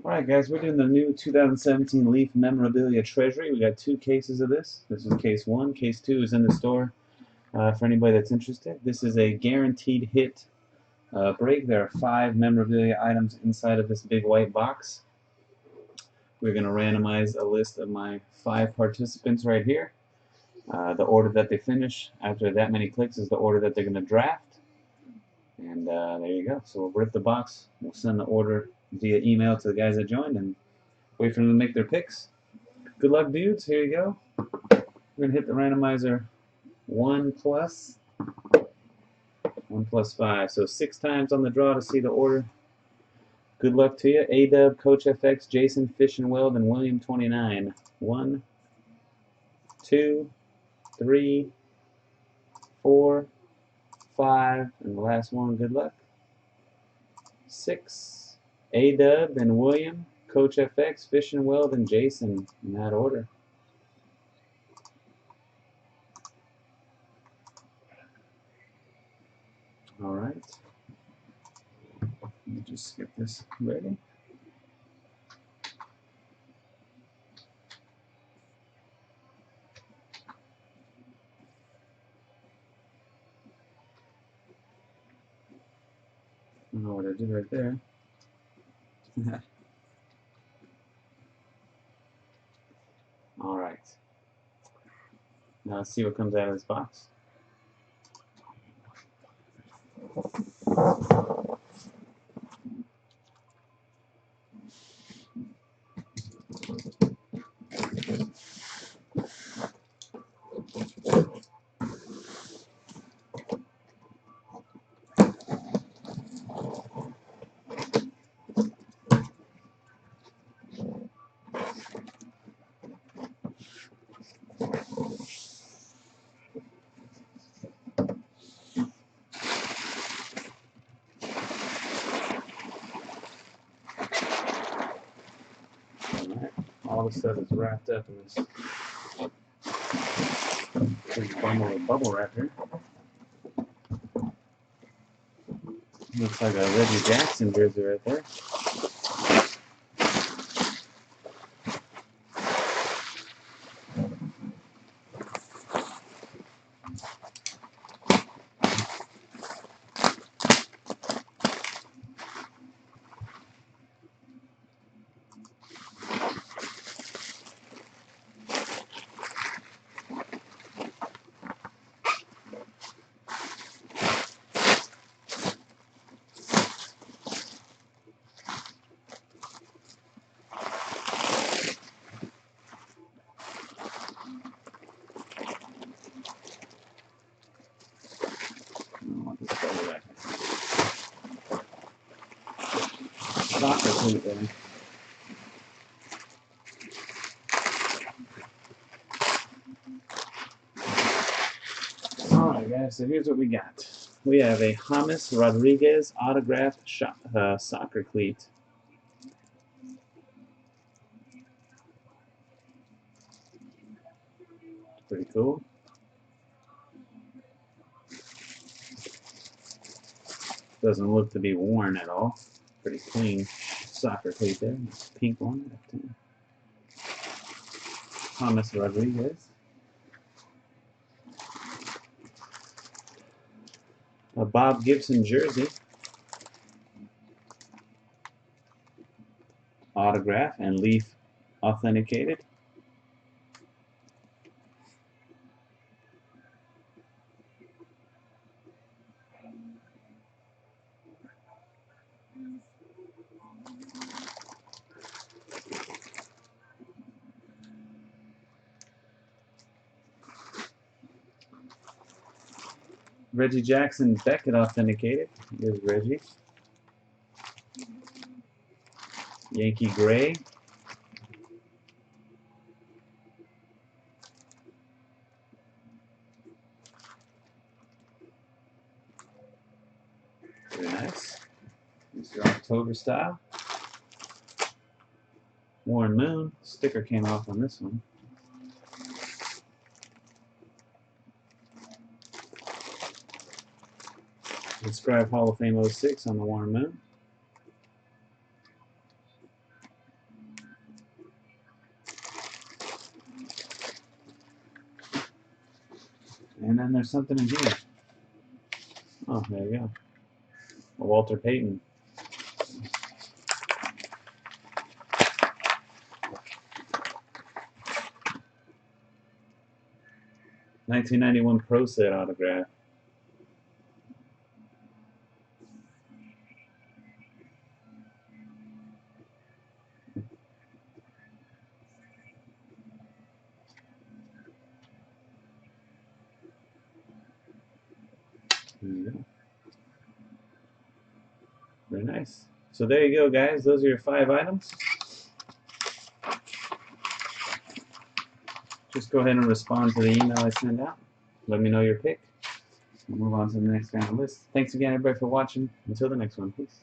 Alright guys, we're doing the new 2017 Leaf Memorabilia Treasury. We got 2 cases of this. This is case 1. Case 2 is in the store for anybody that's interested. This is a guaranteed hit break. There are 5 memorabilia items inside of this big white box. We're going to randomize a list of my 5 participants right here. The order that they finish after that many clicks is the order that they're going to draft. And there you go. So we'll rip the box. We'll send the order via email to the guys that joined and wait for them to make their picks. Good luck, dudes. Here you go. We're going to hit the randomizer 1 plus 5. So 6 times on the draw to see the order. Good luck to you. A-Dub, Coach FX, Jason, Fish and Weld, and William 29. 1, 2, 3, 4, 5, and the last one, good luck. 6, A-Dub and William, Coach FX, Fish and Weld, and Jason in that order. All right. Let me just get this ready. I don't know what I did right there. All right. Now let's see what comes out of this box. All the stuff is wrapped up in this big bundle of bubble wrap here. Looks like a Reggie Jackson jersey right there. Soccer cleat there. Alright guys, so here's what we got. We have a James Rodriguez autographed soccer cleat. Pretty cool. Doesn't look to be worn at all. Pretty clean soccer cleat there. Pink one. James Rodriguez. A Bob Gibson jersey. Autograph and leaf authenticated. Reggie Jackson Beckett authenticated. Here's Reggie. Yankee Gray. Very nice. Mr. October style. Warren Moon. Sticker came off on this one. Inscribed Hall of Fame 06 on the Warren Moon. And then there's something in here. Oh, there you go. A Walter Payton. '91 Pro Set autograph. There you go. Very nice. So there you go, guys. Those are your 5 items. Just go ahead and respond to the email I send out. Let me know your pick. We'll move on to the next guy on the list. Thanks again, everybody, for watching. Until the next one, peace.